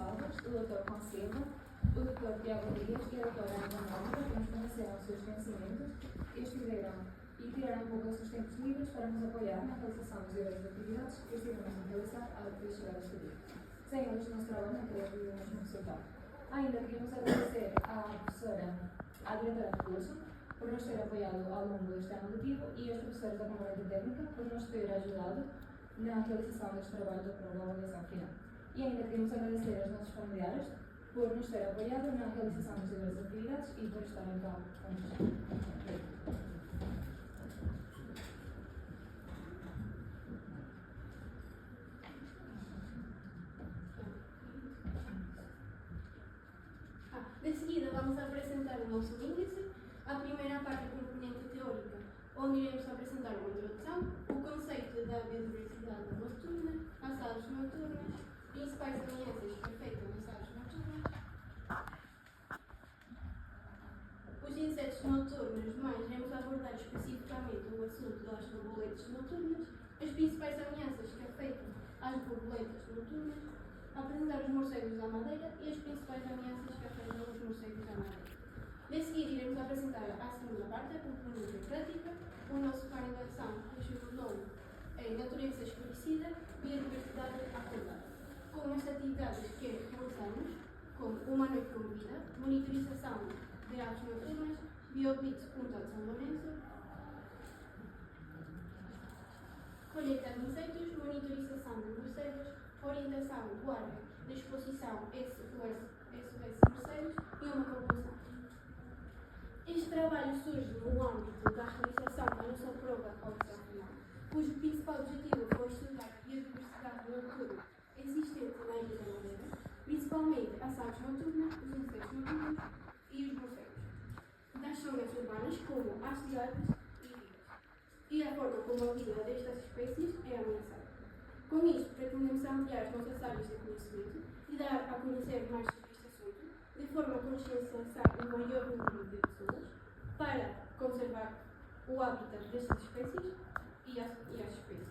Gonçalves, o Dr. Conceva, o Dr. Tiago Dias e a Dra. Ana Mónica, que nos conheceram os seus conhecimentos e tiraram um pouco os seus tempos livres para nos apoiar na realização dos diversas atividades que estivemos a realizar depois de chegar a este dia. Sem eles, o nosso trabalho não teria tido o mesmo resultado. Ainda queríamos agradecer à diretora do curso, por nos ter apoiado ao longo deste ano letivo e aos professores da componente técnica por nos ter ajudado na realização deste trabalho para a avaliação final. E ainda queremos agradecer aos nossos familiares por nos ter apoiado na realização das diversas atividades e por estarem cá conosco. De seguida, vamos a apresentar o nosso índice, a primeira parte da componente teórica, onde iremos apresentar uma introdução, o conceito da biodiversidade noturna, as aves noturnas, principais ameaças que afetam as aves noturnas, os insetos noturnos, mas iremos abordar especificamente o assunto das borboletas noturnas, as principais ameaças que afetam as borboletas noturnas, apresentar os morcegos da madeira e as principais ameaças que afetam os morcegos da madeira. De seguida, iremos apresentar a segunda parte, a componente prática. O nosso plano de ação cujo nome é Natureza Escurecida, Biodiversidade Acordada. Com as atividades que realizamos, como uma noite com vida, monitorização de aves noturnas, bioblitz junto a São Lourenço, colheita de insetos, monitorização de morcegos, orientação do área de exposição SOS morcegos e uma conclusão. Este trabalho surge no âmbito da realização da nossa prova operacional, cujo principal objetivo foi estudar a biodiversidade noturna existente na Ilha da Madeira, principalmente as aves noturnas, os insetos noturnos e os morcegos, das zonas urbanas como as cidades e ilhas, e a forma como a vida destas espécies é ameaçada. Com isto, pretendemos ampliar as nossas áreas de conhecimento e dar a conhecer mais sobre este assunto, de forma a consciencializar o maior número de pessoas para conservar o hábitat destas espécies e as espécies.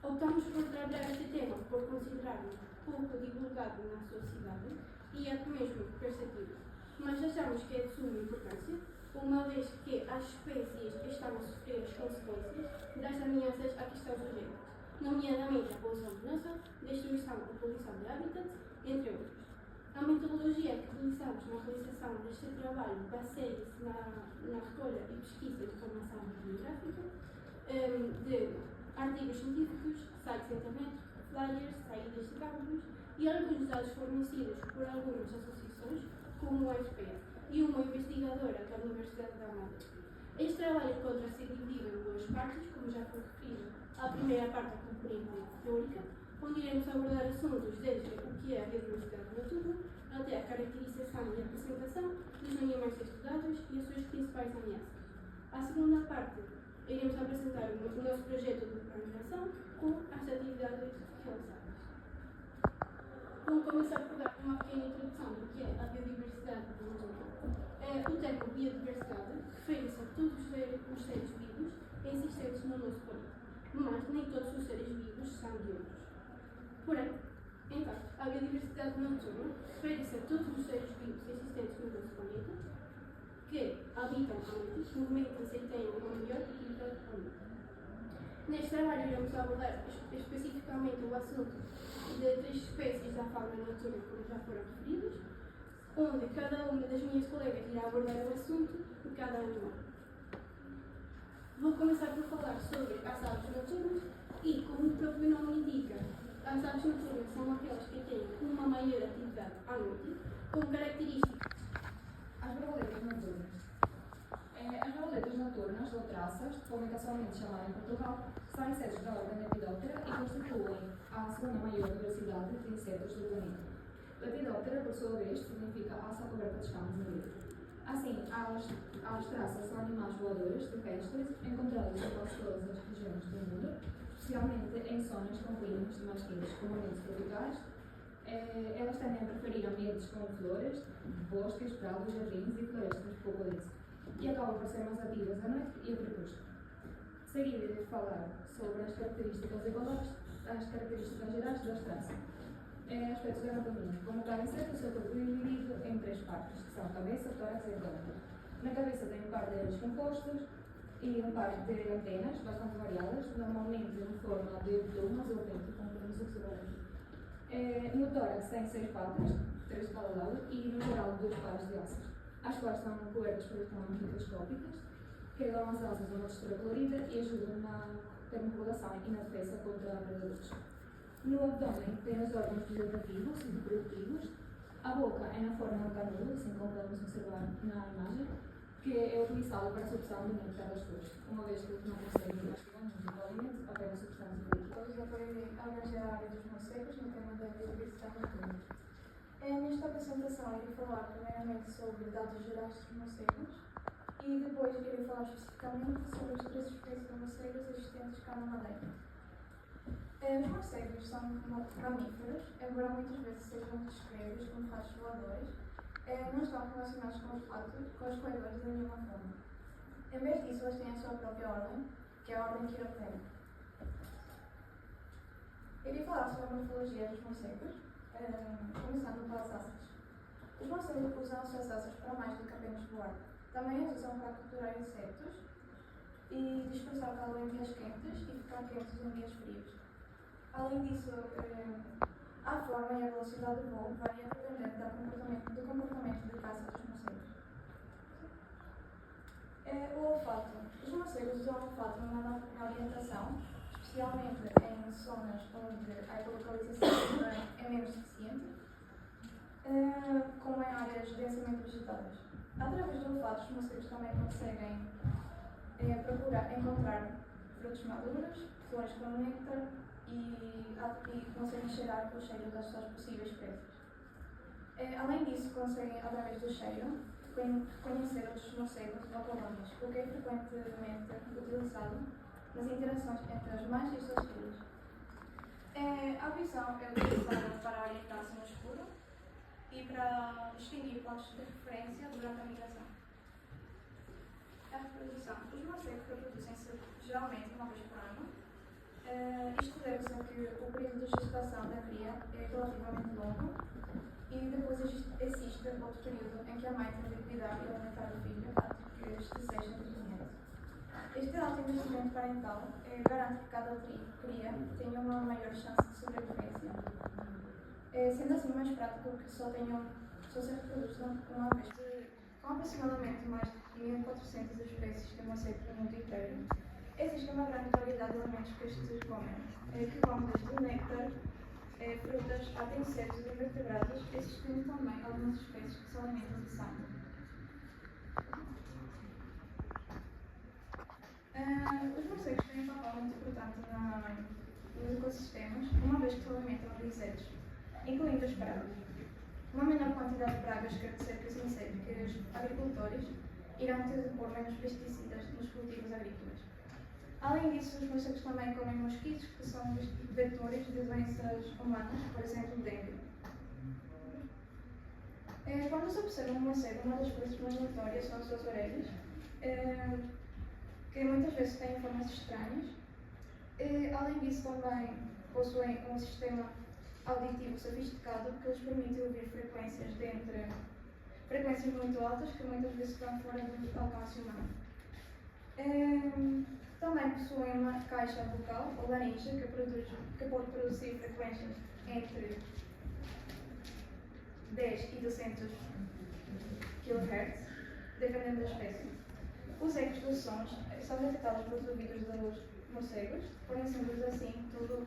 Optamos por trabalhar este tema por considerarmos pouco divulgado na sociedade e até mesmo perceptível, mas achamos que é de suma importância, uma vez que as espécies estão a sofrer as consequências das ameaças a que estão sujeitas, nomeadamente a poluição luminosa, destruição ou poluição de hábitats, entre outros. A metodologia que utilizamos na realização deste trabalho baseia-se na recolha e pesquisa de informação bibliográfica, de artigos científicos, sites de internet, flyers, saídas de campus e alguns dados fornecidos por algumas associações, como a UFPA e uma investigadora da Universidade da Madeira. Este trabalho encontra-se dividido em duas partes, como já foi referido. A primeira parte da componente teórica, onde iremos abordar assuntos desde o que é a biodiversidade noturna até a caracterização e apresentação dos animais estudados e as suas principais ameaças. A segunda parte, iremos apresentar o nosso projeto de programação com as atividades realizadas. Vamos começar por dar uma pequena introdução do que é a biodiversidade noturna. O termo biodiversidade refere-se a todos os seres vivos existentes no nosso planeta, mas nem todos os seres vivos são de outros. Porém, então, a biodiversidade noturna refere-se a todos os seres vivos existentes no nosso planeta que habitam à noite, movimentam-se e têm uma maior atividade à noite. Neste trabalho iremos abordar especificamente o assunto de 3 espécies da fauna noturna, como já foram referidos, onde cada uma das minhas colegas irá abordar o assunto de cada animal. Vou começar por falar sobre as aves noturnas e, como o próprio nome indica, as aves noturnas são aquelas que têm uma maior atividade à noite, como características. As borboletas noturnas. As borboletas noturnas, ou traças, como é casualmente chamada em Portugal, são insetos da ordem Lepidoptera e constituem a segunda maior diversidade de insetos do planeta. Lepidoptera, por sua vez, significa asa coberta de escamas em grego. Assim, as traças são animais voadores terrestres encontrados em quase todas as regiões do mundo, especialmente em zonas com climas mais quentes, como ambientes tropicais. Elas tendem a preferir ambientes com flores, bosques, prados, jardins e florestas pouco densas, e acabam por ser mais ativas à noite e ao crepúsculo. De seguida, irei falar sobre as características gerais das traças. aspectos da anatomia. Como cada inseto, o seu corpo é dividido em 3 partes, que são a cabeça, tórax e abdômen. Na cabeça tem um par de olhos compostos e um par de antenas bastante variadas, normalmente em forma de plumas ou peito, como podemos observar aqui. No tórax tem 6 patas, 3 de cada lado, e no geral 2 pares de asas, as quais são cobertas por escamas microscópicas, que dão às asas uma textura colorida e ajudam na termorregulação e na defesa contra predadores. No abdômen tem os órgãos vegetativos e reprodutivos. A boca é na forma de canudo, assim como podemos observar na imagem, que é utilizada para a sucção do néctar das flores, uma vez que não conseguem mastigar muito alimento, apenas substâncias líquidas. Todos apoiam a abranger a área dos morcegos no tema da biodiversidade natura. Nesta apresentação, irei falar primeiramente sobre dados gerais dos morcegos e depois irei falar especificamente sobre as 3 espécies de morcegos existentes cá na Madeira. Os morcegos são mamíferos, embora muitas vezes sejam descritos como ratos voadores, não estão relacionados com os roedores de nenhuma forma. Em vez disso, eles têm a sua própria ordem, que é a ordem Chiroptera. Irei falar sobre a morfologia dos morcegos, começando pelas asas. Os morcegos usam as suas asas para mais do que apenas voar. Também as usam para capturar insetos e dispersar calor em dias quentes e ficar quietos em dias frios. Além disso, a forma e a velocidade do voo varia dependendo do comportamento de caça dos morcegos. O olfato. Os morcegos usam o olfato na orientação, especialmente em zonas onde a ecolocalização é menos eficiente, como em áreas densamente vegetadas. Através do olfato, os morcegos também conseguem encontrar frutos maduros, flores com néctar e conseguem cheirar o cheiro das suas possíveis presas. Além disso, conseguem, através do cheiro, reconhecer outros morcegos ou colônias, o que é frequentemente utilizado nas interações entre as mães e os seus filhos. A visão é utilizada para orientar-se no escuro e para distinguir pontos de referência durante a migração. A reprodução. Os morcegos reproduzem-se geralmente uma vez por ano. Isto deve-se a que o período de gestação da cria é relativamente longo e depois existe outro período em que a mãe tem de cuidar e alimentar o filho até que este seja deficiente. Este alto investimento parental garante que cada cria tenha uma maior chance de sobrevivência, sendo assim mais prático que só se reproduzam uma vez. Com aproximadamente mais de 1.400 espécies de morcegos no mundo inteiro, existe uma grande variedade de alimentos que estes comem, que vão desde o néctar, frutas, até insetos e vertebrados, existindo também algumas espécies que se alimentam de sangue. Os morcegos têm um papel muito importante nos ecossistemas, uma vez que se alimentam de insetos, incluindo as pragas. Uma menor quantidade de pragas quer dizer que os agricultores irão ter de pôr menos pesticidas nos cultivos agrícolas. Além disso, os morcegos também comem mosquitos, que são vetores de doenças humanas, por exemplo, o dengue. Quando se observa um morcego, uma das coisas mais notórias são as suas orelhas, que muitas vezes têm formas estranhas. Além disso, também possuem um sistema auditivo sofisticado que lhes permite ouvir frequências muito altas que muitas vezes estão fora do alcance humano. Também possuem uma caixa vocal, ou laringe, que pode produzir frequências entre 10 e 200 kHz, dependendo da espécie. Os ecos dos sons são detectados pelos ouvidos dos morcegos, fornecendo-lhes assim toda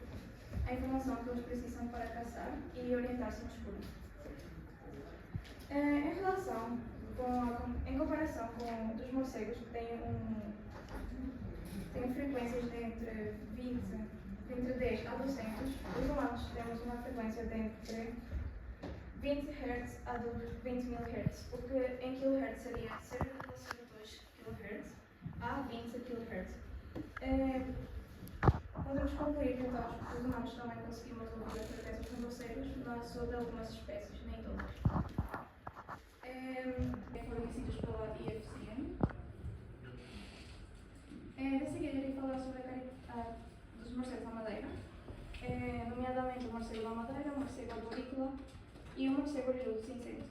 a informação que eles precisam para caçar e orientar-se no escuro. Em comparação com os morcegos, que têm frequências de entre 10 a 200, os humanos temos uma frequência de entre 20 Hz a 20.000 Hz, o que em kHz seria 0,02 kHz a 20 kHz. Podemos concluir que então os humanos também conseguimos ouvir as frequências dos morcegos, mas só de algumas espécies, nem todas. Fornecidos pela IFCN. De seguida, irei falar sobre dos morcegos na Madeira. nomeadamente o morcego da madeira, o morcego arborícola e o morcego orelhudo cinzento.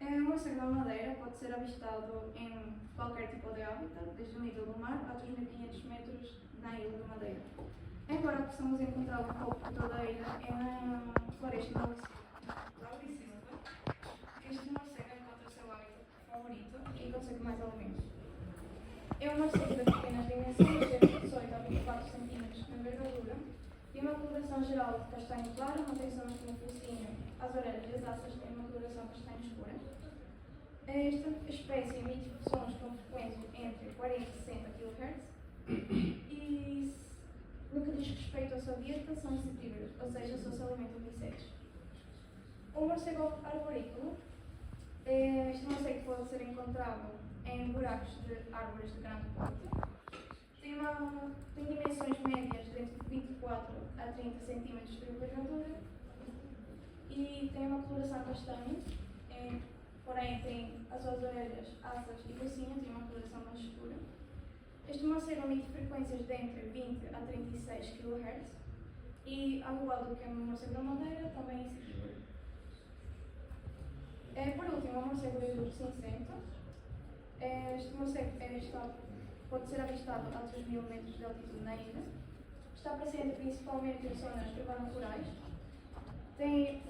O morcego da madeira pode ser avistado em qualquer tipo de hábitat, desde o nível do mar a 3.500 metros na ilha de Madeira. Embora possamos encontrá-lo um pouco por toda a ilha, é na floresta Laurisilva. Este morcego encontra o seu hábitat favorito e consegue mais alimentos. É um morcego de pequenas dimensões, de 18 a 24 cm de envergadura, e uma coloração geral de castanho claro, mantém zonas como o focinho, as orelhas e as asas têm uma coloração castanho escura. Esta espécie emite sons com frequência entre 40 e 60 kHz e, no que diz respeito à sua dieta, são insectívoros, ou seja, só se alimentam de insetos. O morcego arborícola. Este morcego pode ser encontrado em buracos de árvores de grande porte. Tem dimensões médias de entre 24 a 30 cm de envergadura e tem uma coloração castanha, porém tem as suas orelhas, asas e focinho tem uma coloração mais escura. Este morcego emite frequências de entre 20 a 36 kHz e, ao igual do que o morcego da madeira, também é insectívoro. Por último, o morcego orelhudo cinzento. Este morcego pode ser avistado a 3.000 metros de altitude na ilha. Está presente principalmente em zonas urbanas-rurais. Tem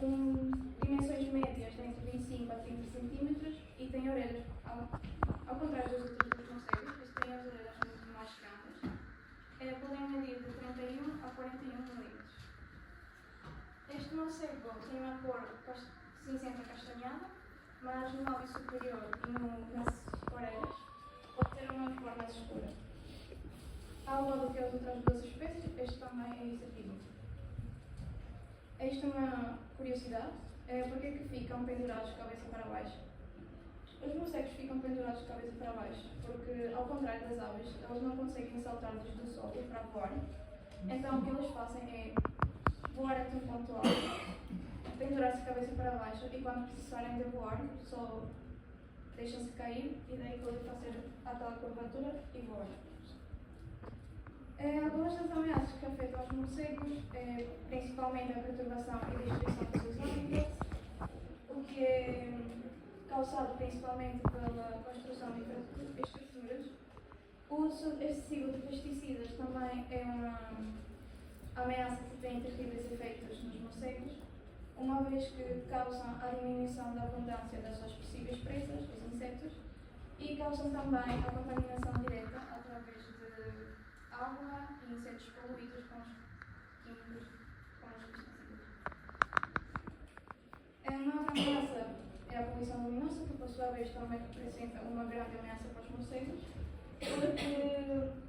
dimensões médias de entre 25 a 30 cm e tem orelhas, ao contrário dos outros dois morcegos, estes têm as orelhas muito mais grandes. Podem medir de 31 a 41 milímetros. Este morcego tem uma cor cinzenta castanhada, mas no lábio superior e nas orelhas pode ter uma cor mais escura. Ao lado do que as outras duas espécies, este também é insectívoro. Esta é uma curiosidade, porque é que ficam pendurados de cabeça para baixo? Os morcegos ficam pendurados de cabeça para baixo, porque, ao contrário das aves, eles não conseguem saltar desde o solo para voar. Então, o que eles fazem é voar até um ponto alto, pendurar-se de cabeça para baixo e, quando precisarem de voar, só deixam-se cair e daí podem fazer aquela curvatura e voar. Algumas das ameaças que afetam os morcegos é principalmente a perturbação e destruição dos seus hábitats, o que é causado principalmente pela construção de estruturas. O uso excessivo de pesticidas também é uma ameaça que tem terríveis efeitos nos morcegos, uma vez que causam a diminuição da abundância das suas possíveis presas, os insetos, e causam também a contaminação direta através de água e insetos poluídos com os químicos, com os pesticidas. Uma outra ameaça é a poluição luminosa, que por sua vez também representa uma grande ameaça para os morcegos, porque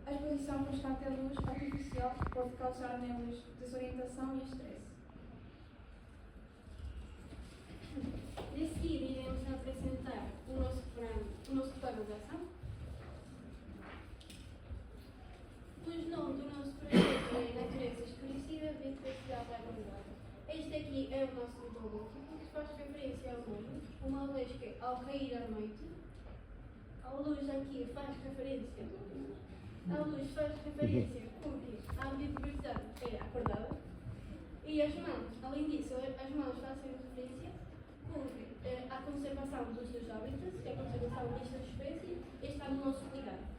a exposição constante à luz artificial pode causar neles desorientação e estresse. De seguida, iremos apresentar o nosso plano de ação. Pois o nome do nosso projeto é Natureza Escurecida, Biodiversidade da Humanidade. Este aqui é o nosso logótipo, que faz referência ao mundo, uma luz que, ao cair à noite, a luz aqui faz referência à biodiversidade é acordada, e as mãos, além disso, as mãos fazem referência à conservação dos seus hábitats, à conservação destas espécies, e está no nosso cuidado.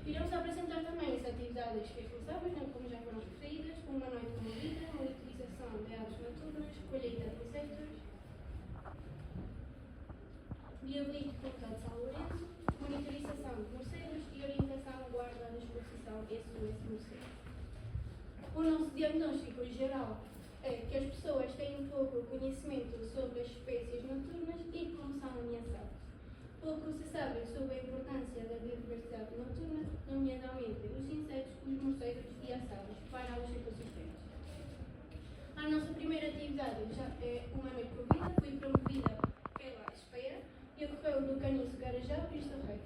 Iremos apresentar também as atividades responsáveis, como já foram referidas, como uma noite movida, monitorização de aves noturnas, colheita de insetos, bioblit Comunidade de São Lourenço, monitorização de morcegos e orientação guarda da exposição SOS morcego. O nosso diagnóstico geral é que as pessoas têm pouco conhecimento sobre as espécies noturnas e como são ameaçadas. Pouco se sabe sobre a importância da biodiversidade noturna, nomeadamente os insetos, os morcegos e as aves, para os ecossistemas. A nossa primeira atividade já é uma noite movida, foi promovida pela SPEA e ocorreu no Caniço Garajal, Cristo Rei.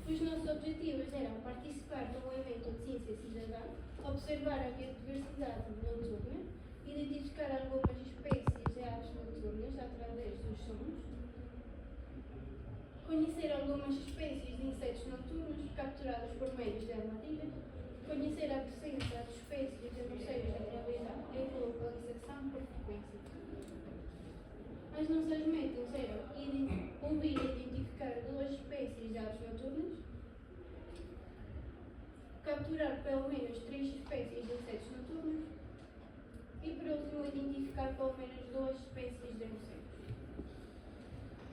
Os nossos objetivos eram participar num evento de ciência cidadã, observar a biodiversidade noturna, identificar algumas espécies de aves noturnas através dos sons, conhecer algumas espécies de insetos noturnos capturados por meios de armadilha, conhecer a presença de espécies de morcegos através da ecolocalização por frequência. As nossas metas eram ouvir e identificar 2 espécies de aves noturnas, capturar pelo menos 3 espécies de insetos noturnos e, por último, identificar pelo menos 2 espécies de morcegos.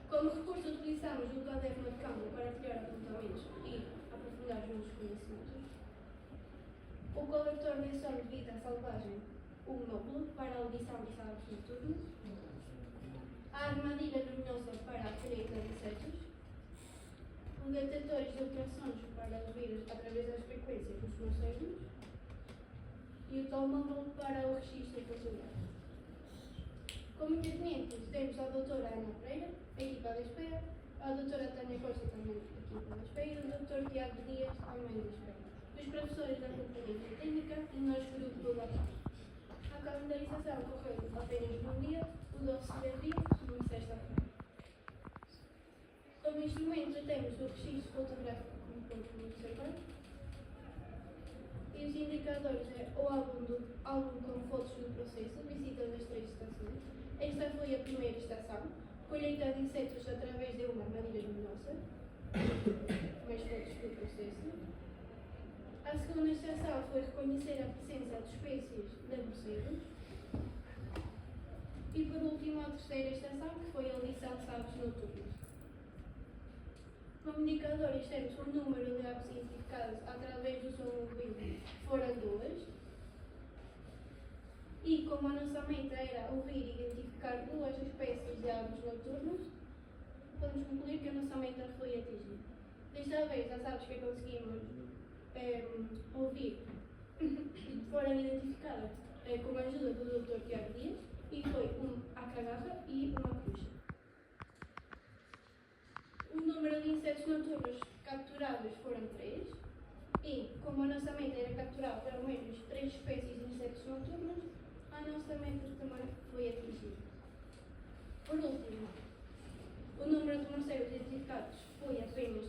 Como recurso, utilizamos o caderno de campo para tirar apontamentos e aprofundar os nossos conhecimentos, o coletor de som de vida selvagem, o monóculo, para a audição das aves noturnas, a armadilha luminosa para a colheita de insetos, os detectores de ultrassons para os vírus através das frequências dos morcegos e o telemóvel para o registro fotográfico. Como intervenientes temos a doutora Ana Pereira, a equipa da espera, a doutora Tânia Costa, também da equipa da espera, e o doutor Tiago Dias, também da espera. Os professores da Companhia Técnica e o nosso grupo da PAS. A calendarização ocorreu apenas num dia, o 12 de abril, segunda sexta-feira. Como instrumento temos o registro fotográfico, como podem observar, e os indicadores é o álbum com fotos do processo, visita das 3 estações. Esta foi a primeira estação, colheita de insetos através de uma armadilha luminosa, mais fotos do processo. A segunda estação foi reconhecer a presença de espécies de morcegos. E por último, a terceira estação, que foi a lição de aves noturnas. Como indicadores temos o número de aves identificadas através do som ouvido, foram 2. E como a nossa meta era ouvir e identificar 2 espécies de aves noturnas, podemos concluir que a nossa meta foi atingida. Desta vez, as aves que conseguimos ouvir foram identificadas com a ajuda do Dr. Tiago Dias, e foi a cagarra e uma coruja. O número de insetos noturnos capturados foram 3, e como a nossa meta era capturar pelo menos 3 espécies de insetos noturnos, a nossa meta também foi atingida. Por último, o número de morcegos identificados foi apenas 1,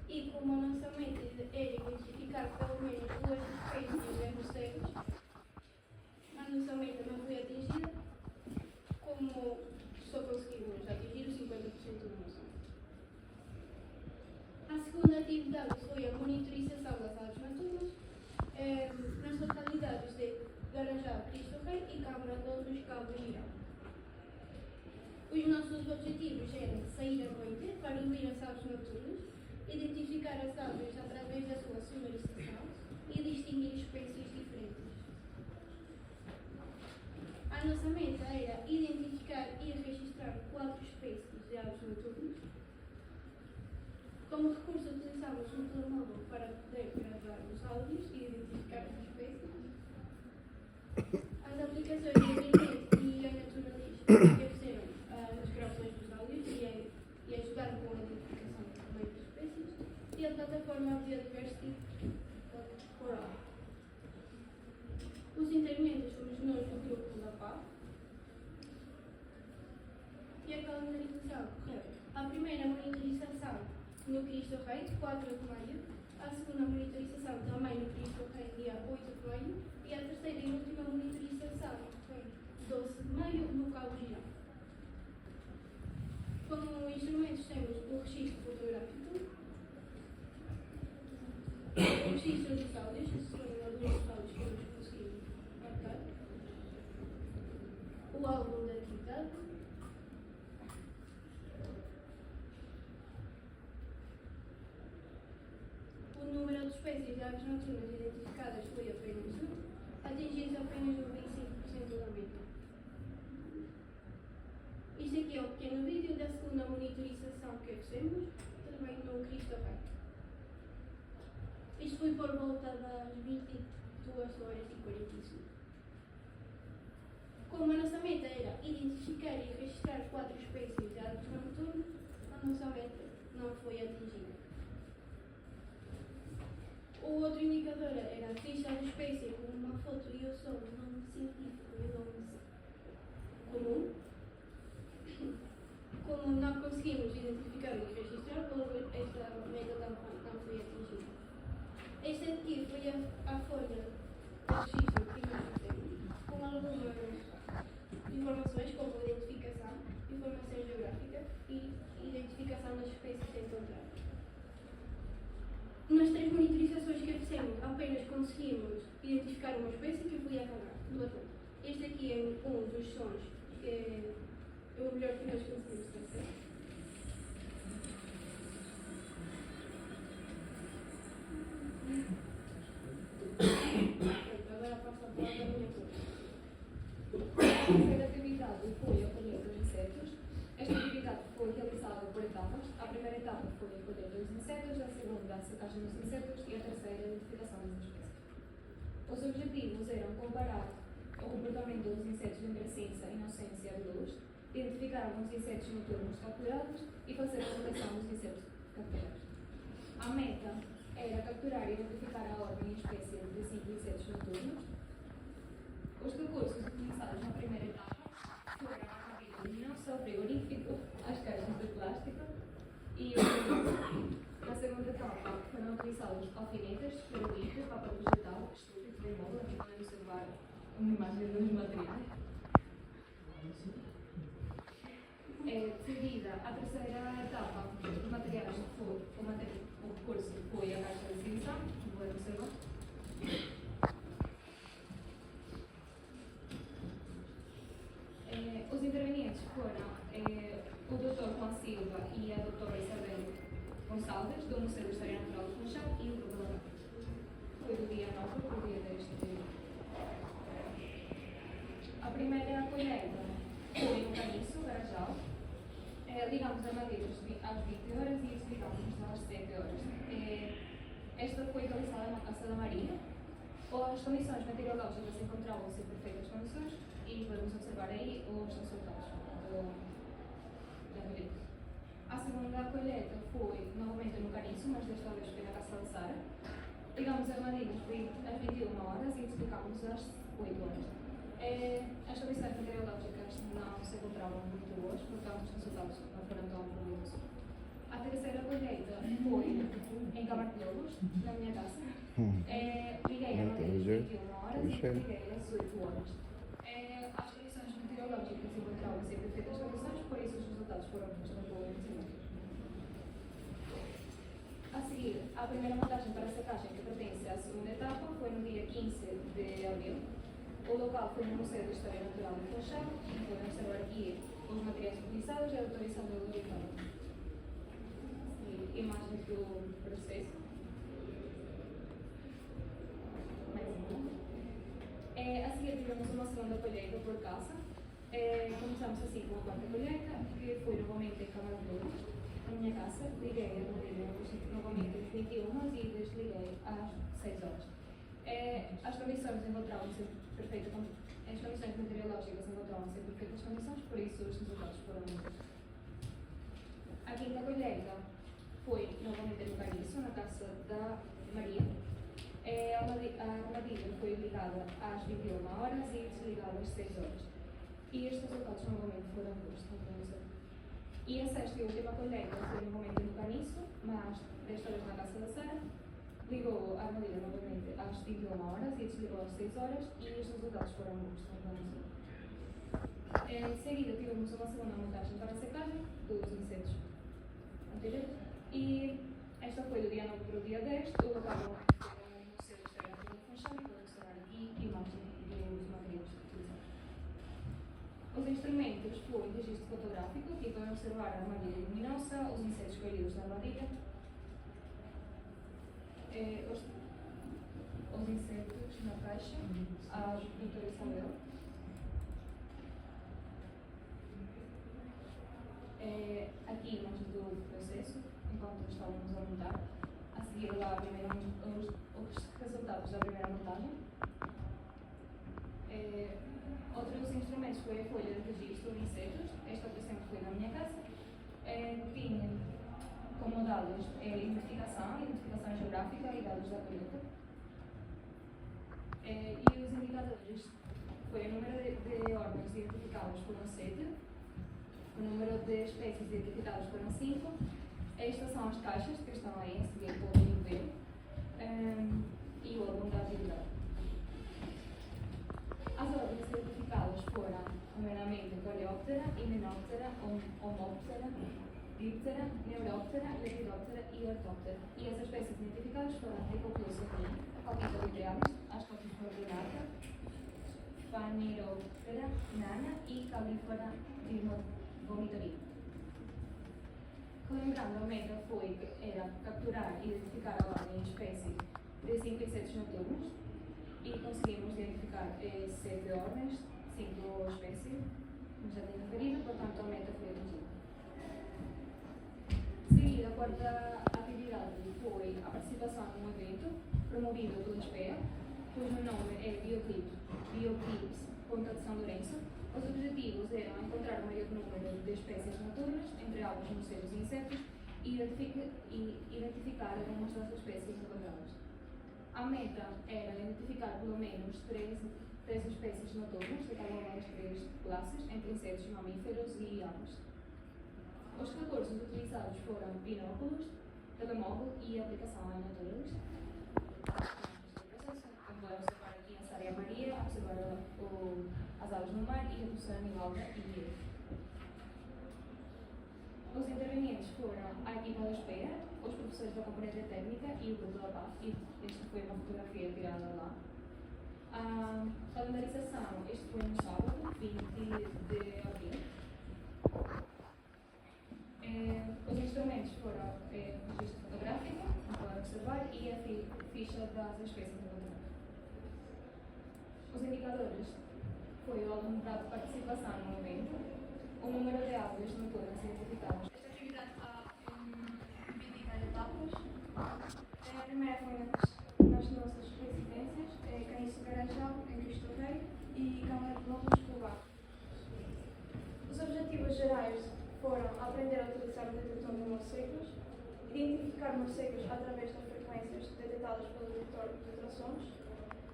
e como a nossa meta era identificar pelo menos 2 espécies de morcegos, a nossa meta não foi atingida, como só conseguimos atingir os 50% da nossa meta. A segunda atividade foi a monitorização das aves noturnas, nas localidades de Laranjal, Cristo Rei e Câmara de Outros, Cabo Geral. Os nossos objetivos eram sair à noite para ouvir as aves noturnas, identificar as aves através da sua sonorização e distinguir espécies diferentes. A nossa meta era identificar e registrar 4 espécies de aves noturnas. Como recurso, utilizamos um telemóvel para poder gravar os áudios e identificar as espécies. As aplicações de internet e a naturalista ofereceram as gravações dos áudios e ajudaram com a identificação também das espécies. E a plataforma Biodiversity Foral. Os intervenientes fomos nós do grupo da PAP. E a calendarização ocorreu. A primeira monitorização no Cristo Rei, 4 de maio. A segunda monitorização também no Cristo Rei, dia 8 de maio. E a terceira e última monitorização foi 12 de maio, no Cabo Geral. Como instrumentos temos o registro fotográfico, o registro dos áudios, que foram alguns dos áudios que nós conseguimos captar, o álbum da atividade, o número de espécies de aves noturnas identificadas foi apenas 1, atingindo apenas o 25% da meta. Isto aqui é um pequeno vídeo da segunda monitorização que fizemos, também no Cristo Rei. Isto foi por volta das 22h45. Como a nossa meta era identificar e registrar 4 espécies de aves noturnas, a nossa meta não foi atingida. O outro indicador era a ficha de espécie com uma foto e o som, nome científico e nome comum. Como não conseguimos conseguimos identificar e registrar, esta meta não foi atingida. Este aqui foi a folha de registro que nós fizemos, com algumas informações como identificação, informação geográfica e identificação das espécies encontradas. Nas 3 monitorizações que fizemos, apenas conseguimos identificar uma espécie que foi a cagar do atum. Este aqui é um dos sons que é o melhor que nós conseguimos fazer. Agora passo a palavra à minha colega. A terceira atividade foi a colheita dos insetos. Esta atividade foi realizada por etapas. A primeira etapa foi a colheita dos insetos, a segunda a secagem dos insetos e a terceira a identificação das espécies. Os objetivos eram comparar o comportamento dos insetos entre a cinza, inocência e luz, identificar alguns insetos noturnos capturados e fazer a seleção dos insetos capturados. A meta era capturar e identificar a ordem e espécie de 5 insetos noturnos. Os recursos utilizados na primeira etapa foram a armadilha luminosa, o frigorífico, as caixas de plástico e o na segunda etapa foram utilizados alfinetes, ferrovias, papel vegetal, estúpido, bem bom, aqui podem observar uma imagem dos materiais. De seguida, a terceira etapa dos materiais foi o recurso foi a caixa de cinza, como podem observar. Os intervenientes foram o Dr. Juan Silva e a Dra. Isabel Gonçalves, do Museu de História Natural de Funchal, e o Dr. Foi do dia 9 para o dia 10 de setembro. A primeira colheita foi no Caniço, Garajal. Ligamos armadilhos às 20 horas e explicámos às 7 horas. Esta foi realizada na Casa da Maria. As condições meteorológicas encontravam-se em perfeitas condições e podemos observar aí os resultados da colheita. A segunda colheita foi novamente no Caniço, mas desta vez foi na Casa da Sara. Ligamos armadilhos às 21 horas e explicámos às 8 horas. As condições meteorológicas não se encontravam muito boas, portanto os resultados não foram tão bons. A terceira colheita foi em Camargo-Lobos, na minha casa. Liguei a às 21 horas e liguei às 8 horas. As condições meteorológicas encontravam-se em perfeitas condições, por isso os resultados foram bastante bons. A seguir, a primeira montagem para a secagem, que pertence à segunda etapa, foi no dia 15 de abril. O local foi no Museu de História Natural de Funchal, podem observar aqui os materiais utilizados e a autorização do autoritário. Imagens do processo. Mais uma. A seguir tivemos uma segunda colheita por casa. Começamos assim com a quarta colheita, que foi novamente em Camargo-Lobos, na minha casa. Liguei a madeira novamente às 21 e desliguei às 6 horas. As condições as condições meteorológicas encontravam-se em perfeitas condições, por isso os resultados foram bons. A quinta colheita foi novamente no Caniço, na Casa da Maria. A armadilha foi ligada às 21 horas e desligada às 6 horas. E estes resultados novamente foram bons. E a sexta e última colheita foi novamente no Caniço, mas desta vez na Casa da Sara. Ligou a armadilha novamente às 21 horas e desligou às 6 horas e os resultados foram bons. Em seguida tivemos uma segunda montagem para a secagem dos insetos anteriores e esta foi do dia 9 para o dia 10. O local foi no Museu de História Natural de Funchal e podemos mostrar aqui imagem dos materiais utilizados. Os instrumentos foi registro fotográfico, aqui podem observar a armadilha luminosa, os insetos colhidos na armadilha. Os insetos na caixa, a Dra. Isabel. Aqui imagens do processo, enquanto estávamos a montar. A seguir lá os resultados da primeira montagem. Outros instrumentos foi a folha de registro de insetos. Esta presente foi na minha casa. Tinha como dados identificação geográfica e dados da colheita. E os indicadores foi o número de órgãos identificados por macete, O número de espécies identificadas foram 5. Estas são as caixas que estão aí em seguida, podem ver. E o álbum da atividade. As ordens identificadas foram, primeiramente, Coleóptera, Hymenoptera, Homoptera, Diptera, Neuróptera, Lepidoptera e Ortóptera. E as espécies identificadas foram Tricoculus aqui, Calquita librealis, Ascotis ordinata, Phaneroptera nana e Calífora vomitorina. Lembrando, a meta era capturar e identificar a ordem e espécie de 5 insetos noturnos e conseguimos identificar 7 ordens, 5 espécies, como já tinha referido, portanto a meta foi atingida. Seguida, a quarta atividade foi a participação num evento promovido pela SPEA, cujo nome é Bioclips Ponta de São Lourenço. Os objetivos eram encontrar o maior número de espécies noturnas, entre aves, morcegos e insetos, e identificar algumas das espécies encontradas. A meta era identificar pelo menos 3 espécies noturnas de cada uma das 3 classes, entre insetos, mamíferos e aves. Os recursos utilizados foram binóculos, telemóvel e aplicação em naturalista. Podemos observar aqui a Sária Maria, observar as aves no mar e a professora Nivalda e eu. Os intervenientes foram a equipa da SPEA, os professores da componente técnica e o grupo da PAF, e esta foi uma fotografia tirada lá. A calendarização, este foi no sábado, 20 de abril. Os instrumentos foram o registro fotográfico, como podem observar, e a ficha das espécies encontradas. Os indicadores foi o álbum de participação no evento, o número de aves noturnas identificadas. Esta atividade está dividida em etapas. A primeira foi nas nossas residências, Caniço Garajal, em Cristo Rei, e Câmara de Novos Escobar. Os objetivos gerais foram aprender a utilizar o detector de morcegos, identificar morcegos através das frequências detectadas pelo detector de ultrassons,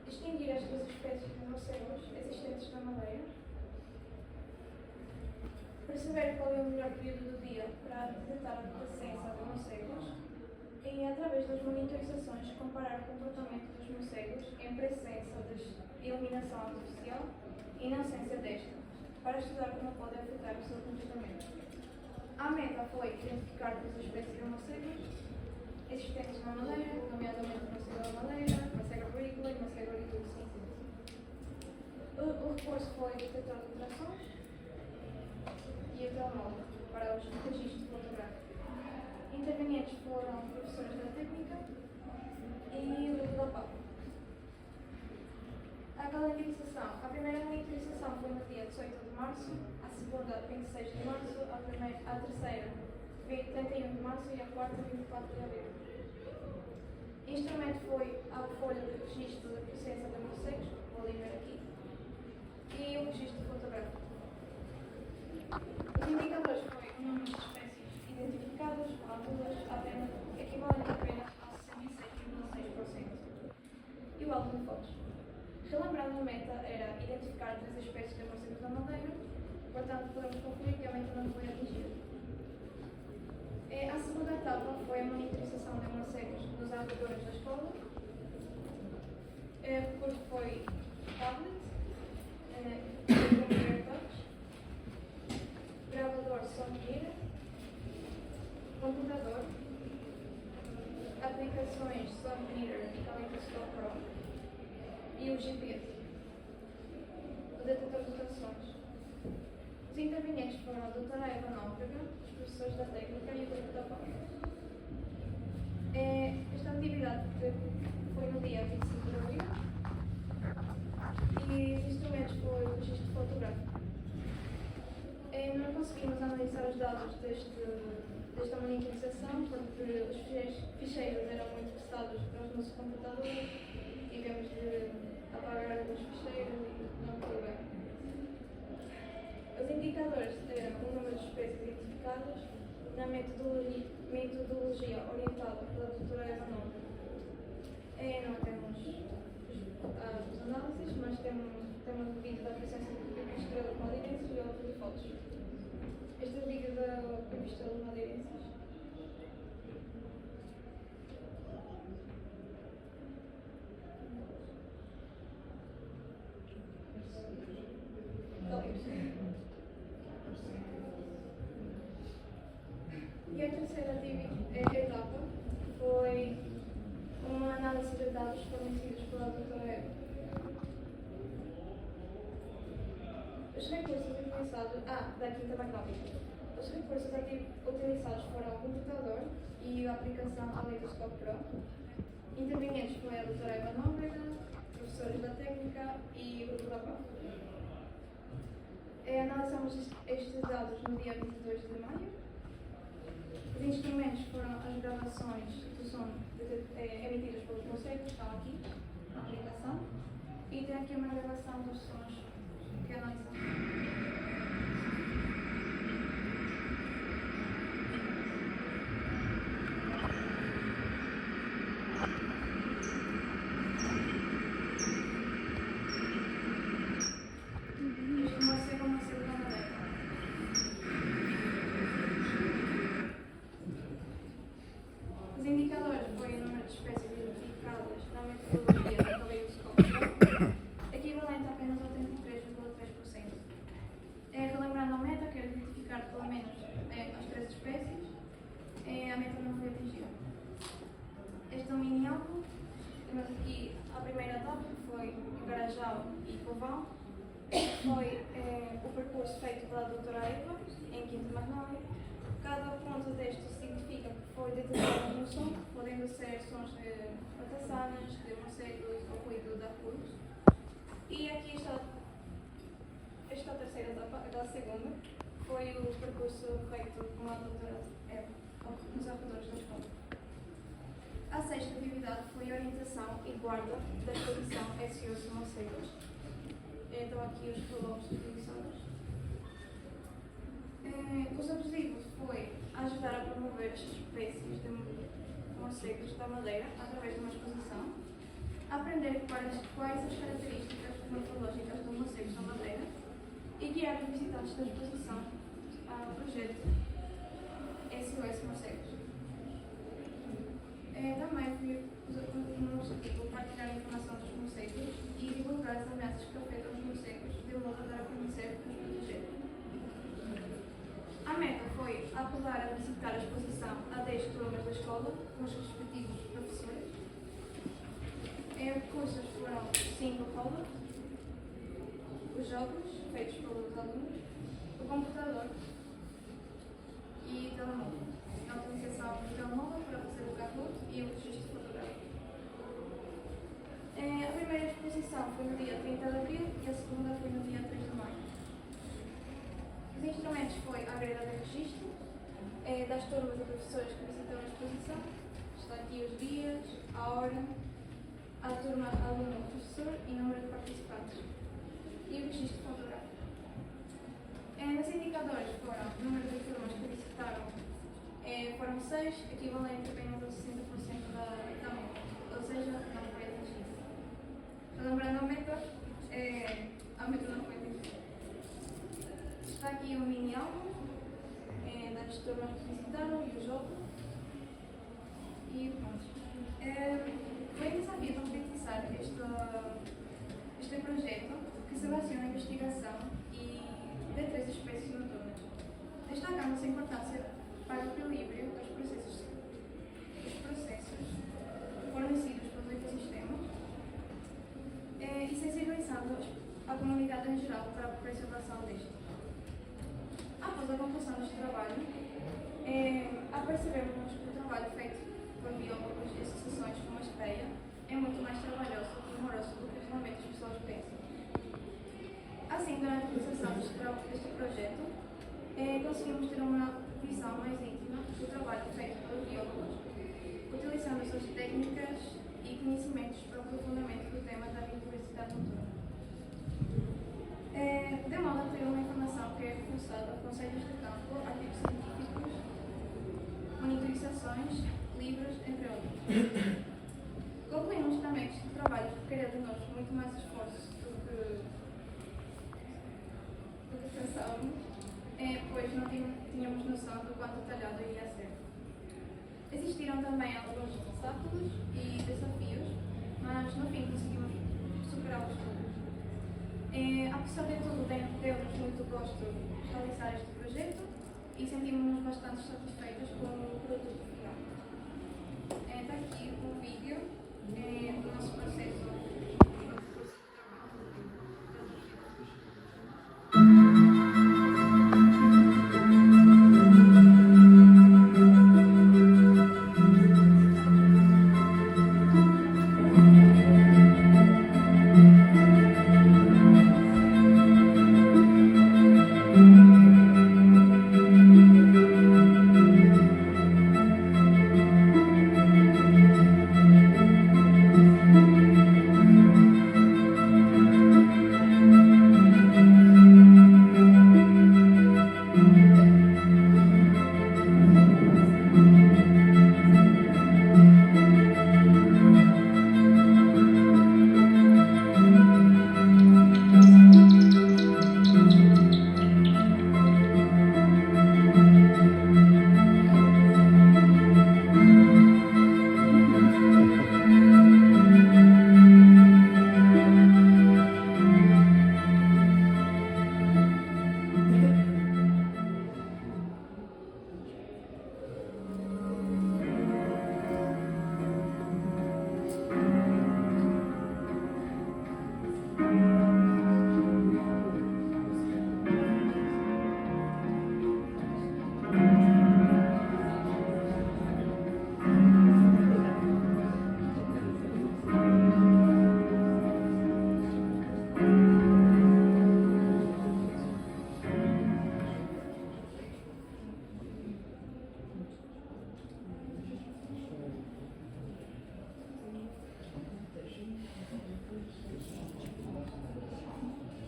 distinguir as 2 espécies de morcegos existentes na Madeira, perceber qual é o melhor período do dia para detectar a presença de morcegos e, através das monitorizações, comparar o comportamento dos morcegos em presença de eliminação artificial e na ausência desta, para estudar como pode afetar o seu comportamento. A meta foi identificar 3 espécies de morcegos existentes na Madeira, nomeadamente o morcego da Madeira, morcego agrícola e morcego agrícola. O recurso foi o detector de ultrassons e o telemóvel para os registros fotográficos. Intervenientes foram professores da técnica e o grupo da PAP. A calendarização. A primeira monitorização foi no dia 18 de março, a segunda 26 de março, a terceira 31 de março e a quarta 24 de abril. O instrumento foi a folha de registro da presença de morcegos, vou ler aqui, e o registro fotográfico. Os indicadores foi o número de espécies identificadas, alturas, equivalente apenas a 66,6%. E o álbum de fotos. Relembrando, a meta era identificar 3 espécies de morcegos da Madeira, portanto podemos concluir que a meta não foi atingida. A segunda etapa foi a monitorização de morcegos nos arredores da escola. O recurso foi tablet, computer touch, gravador Soundreader, computador, aplicações Soundreader e Calendoscope Pro e o GPS, o detector de ultrassons. Os intervenientes foram a doutora Eva Nóbrega, os professores da técnica e o grupo da PAF. Esta atividade foi no dia 25 de abril e os instrumentos foram o registro fotográfico. Não conseguimos analisar os dados desta monitorização porque os ficheiros eram muito pesados para os nossos computadores, tivemos de apagar alguns ficheiros e não foi bem. Os indicadores eram o número de espécies identificadas na metodologia orientada pela doutora Eva Nóbrega. Não temos as análises, mas temos medido da presença de estrela caldinense e outras fotos. Este Estrelas Madeirenses. E a terceira etapa foi uma análise de dados fornecidos pela doutora Eva. Os recursos utilizados. Da quinta magnótica. Os recursos utilizados foram o computador e a aplicação Aleidoscope Pro. Intervenientes foi a doutora Eva Nóbrega, professores da técnica e o grupo da PAF. Analisamos estes dados no dia 22 de maio. Os instrumentos foram as gravações do som emitidas pelos conselhos, que estão aqui na aplicação, e tem aqui uma gravação dos sons que analisamos. Os indicadores foi o número de espécies identificadas na metodologia da Caleidoscope Pro, equivalente a apenas 83,3%. Relembrando a meta, que era identificar pelo menos as 3 espécies, a meta não foi atingida. Este é um mini álbum. Temos aqui a primeira etapa, que foi Garajal e Povão. Foi o percurso feito pela doutora Eva, em Quinto Magnólia. Cada ponto deste significa que foi detectado um som, podendo ser sons de ratazanas, de morcegos ou ruído de arcos. E aqui está esta terceira etapa, a segunda, foi o percurso feito com a doutora Eva, nos arredores da escola. A sexta atividade foi a orientação e guarda da exposição SOS Morcegos. Então aqui os valores utilizados. Os objetivos foi ajudar a promover as espécies de morcegos da Madeira através de uma exposição, aprender quais as características morfológicas dos morcegos da Madeira e guiar os visitantes da exposição ao projeto SOS Morcegos. Também foi o objetivo partilhar a informação dos morcegos e divulgar as ameaças que afetam os morcegos, de modo a dar a conhecer e os proteger. A meta foi apelar a visitar a exposição a 10 turmas da escola, com os respectivos professores. Recursos foram 5 aulas, os jogos feitos pelos alunos, o computador e o telemóvel. A utilização do telemóvel para fazer o Kahoot e o registro fotográfico. A primeira exposição foi no dia 30 de abril e a segunda foi no dia 3 de maio. Os instrumentos foi a grelha de registro das turmas de professores que visitaram a exposição. Está aqui os dias, a hora, a turma, aluno, professor e número de participantes. E o registro fotográfico. Os indicadores foram o número de turmas que visitaram, foram 6, equivalente apenas a 60% da meta, ou seja, não foi atingida. Lembrando a meta não foi atingida. Está aqui um mini álbum das turmas que visitaram e o jogo. E pronto. Foi um desafio concretizar este projeto que se baseia na investigação e de 3 espécies noturnas. Destacamos a importância para o equilíbrio dos processos fornecidos pelos ecossistemas e sensibilizando a comunidade em geral para a preservação deste. Após a conclusão deste trabalho, apercebemos que o trabalho feito por biólogos e associações como a Espreia é muito mais trabalhoso e demoroso do que geralmente as pessoas pensam. Assim, durante a realização deste projeto, conseguimos ter uma visão mais íntima do trabalho feito pelos biólogos, utilizando suas técnicas e conhecimentos para o aprofundamento do tema da biodiversidade noturna. De modo a ter uma informação que é reforçada a conselhos de campo, artigos científicos, monitorizações, livros, entre outros. Concluímos também que este trabalho requer de nós muito mais esforço do que pensávamos, pois não tínhamos noção do quanto detalhado iria ser. Existiram também alguns obstáculos e desafios, mas no fim conseguimos superá-los todos. Apesar de tudo, deu-nos muito gosto realizar este projeto e sentimos-nos bastante satisfeitos com o produto final. Está aqui um vídeo do nosso processo.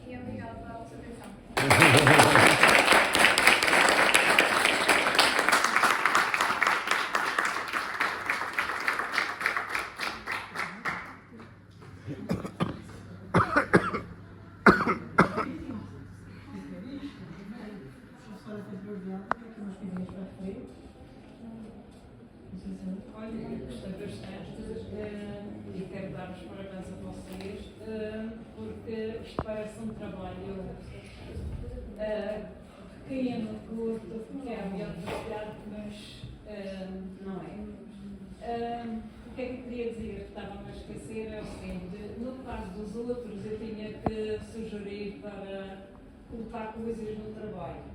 E obrigada pela vossa atenção. Olha, gostei bastante e quero dar os parabéns a vocês porque isto parece um trabalho pequeno, curto, que é a minha universidade, mas não é. O que é que eu queria dizer que estava-me a esquecer é o seguinte: no caso dos outros eu tinha que sugerir para colocar coisas no trabalho.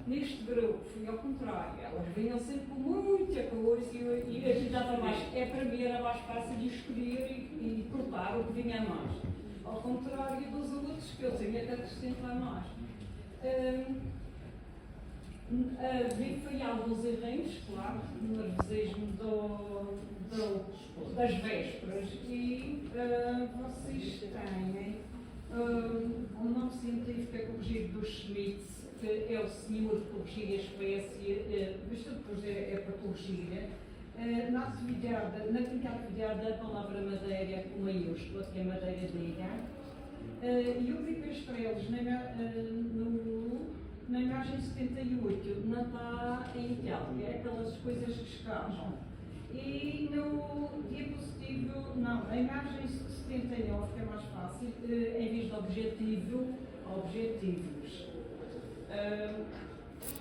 Neste grupo fui ao contrário, elas vinham sempre com muita coisa e ajudava mais. Para mim era mais fácil de escolher e cortar o que vinha mais. Ao contrário dos outros, que eu tinha que acrescentar mais. Vi que foi alguns erros, claro, no nervosismo das vésperas e vocês têm um nome científico a corrigir do Schmitz, que é o senhor de corrigir a espécie, isto depois é para corrigir. Na quinta atividade, a palavra madeira com maiúscula, que é madeira de ilha. E eu vi para eles na imagem 78, não está em Itália, é aquelas coisas que escapam. E no diapositivo, não, a imagem 79, que é mais fácil, em vez de objetivo, objetivos.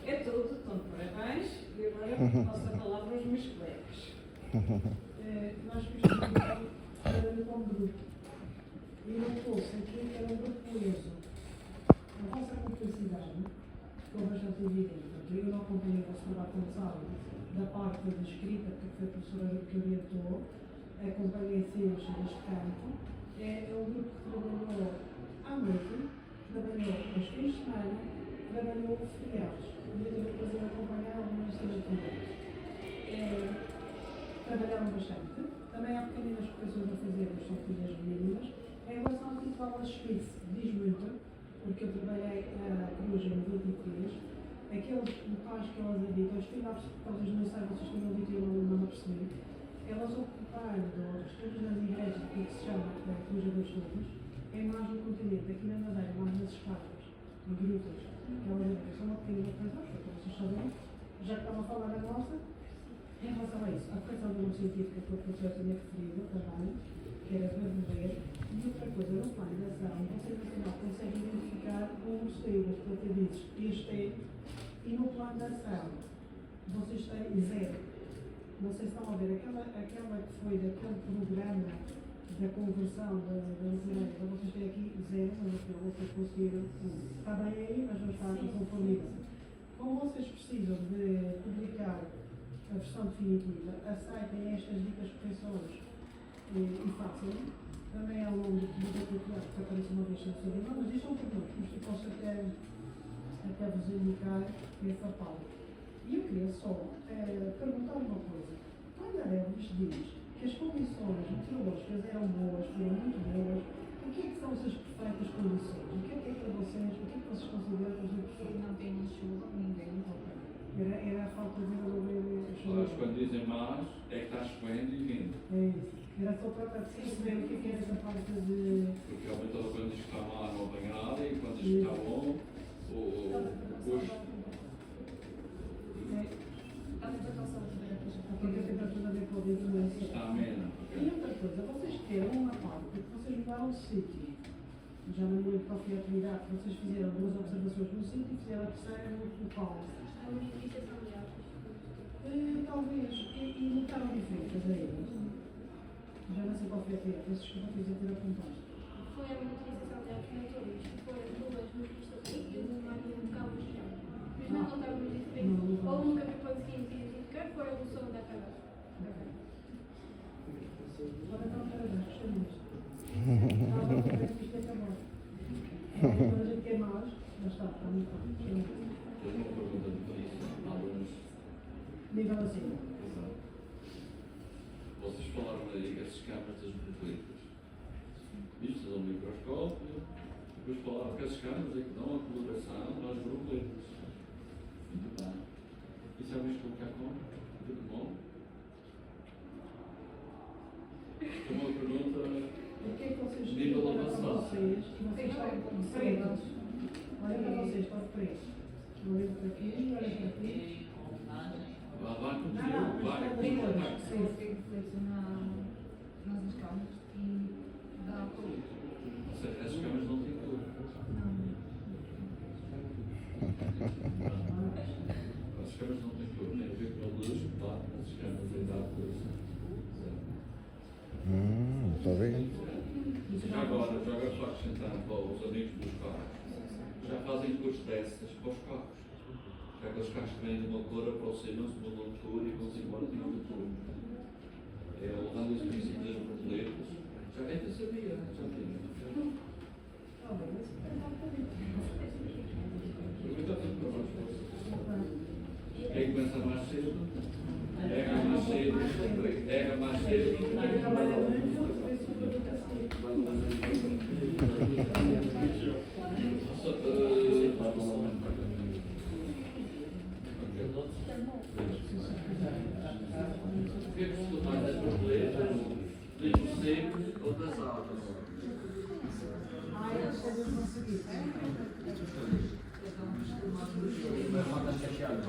É tudo, então, parabéns. E agora passo a palavra aos meus colegas. Nós gostamos como grupo. E notou-se aqui que era um grupo coeso. A vossa complexidade ficou bastante evidente. Eu não acompanhei o vosso trabalho como sábado, da parte da escrita, que foi a professora que orientou, acompanhei ciências deste campo. É um grupo que trabalhou à noite, trabalhou aos fins de semana, trabalhou feriados. Eu tive o prazer de acompanhar algumas destas atividades. Trabalharam bastante. Também há pequenas correções a fazer, mas são filhas mínimas. Em relação ao que fala Schmitz, diz muito, porque eu trabalhei a Cruz em 23. Aqueles locais que elas habitam, os finais, talvez não saibam, vocês tinham dito e eu não percebi. Elas ocupando as coisas nas igrejas, que se chama a Cruz dos Sultos, é mais no continente, aqui na Madeira, mais nas escadas. grutas, aquela educação uma pequena coisa, para vocês saberem, já que estão a falar a nossa, em relação a isso, a correção do mundo científico que o professor tinha referido também, que era rever, e outra coisa, no plano de ação, o Conselho Nacional consegue identificar os livros pretendidos este e no plano de ação, vocês têm zero. Não sei se estão a ver, aquela que foi daquele programa da conversão da enfermeira, vocês têm aqui zero, mas afinal vocês conseguiram está bem aí, mas não está conformidade. Como vocês precisam de publicar a versão definitiva, aceitem estas dicas correções e façam. Também ao longo do curricular, que aparece uma vez sem saber, mas isto é um problema, mas eu posso até vos indicar essa parte. E eu queria só perguntar uma coisa. Quando a Elvis diz que as condições meteorológicas eram boas, foram muito boas, o que é que são essas perfeitas condições? O que é para vocês, o que é que vocês consideram as perfeitas? Não tem chuva, ninguém toca. Era a falta de ver Mas quando dizem mais, é que está chovendo e vindo. É isso. Era só para perceber o que é essa parte de. Porque realmente ela quando diz que está mal não apanha nada e quando diz que está bom, o gosto. Porque a temperatura da Covid não é Está amena. E outra coisa, vocês tiveram uma parte, porque vocês mudaram o sítio. Já não me lembro qual foi a atividade, vocês fizeram 2 observações no sítio e fizeram a terceira no local. A monitorização de águas. Talvez. E notaram diferenças aí? Já não sei qual foi a atividade, peço desculpa, fiz a ter apontado. Foi a monitorização de águas notórias, que foram 2 no Cristo Rei e uma no Cabo Região. Mas não notávamos diferença. Ou nunca que conseguimos identificar foi a evolução da cabana. Agora então, parabéns, gostei muito. Parece que isto acabou. Quando a gente quer mais, já está muito bem. Gostei muito. Tens uma pergunta de isso, alguns. Nível assim. Exato. Vocês falaram aí que as câmaras das borboletas vistas ao microscópio, depois falaram que as câmaras é que dão a coloração às borboletas. Muito bem. E sabes explicar como? De que modo? É uma pergunta. O que é que vocês Nível olha para avançado. vocês e vocês estão pretos? Olha para vocês, estão pretos. Olha para aqui, olha para aqui. Vai com Não, não, o vai. mas estão Vai. pretos. Sim, tem reflexo nas escalas e dá cor. Ou seja, as câmaras não têm cor. As câmaras não têm cor. Tem a ver com a luz que bate nas câmaras e dá a cor. Está bem? Já agora para acrescentar para os amigos dos carros, já fazem cores dessas para os carros. Já aqueles carros que vêm de uma cor aproximam-se de uma cor e vão-se embora de outra cor. Levando esse princípio das borboletas, já ainda sabia, já tinha. Pergunta para nós. Quem começa mais cedo, pega mais cedo, pega mais cedo. Porque os mais das borboletas, dos secos ou das altas. Eles devem conseguir. Mas manda chateado.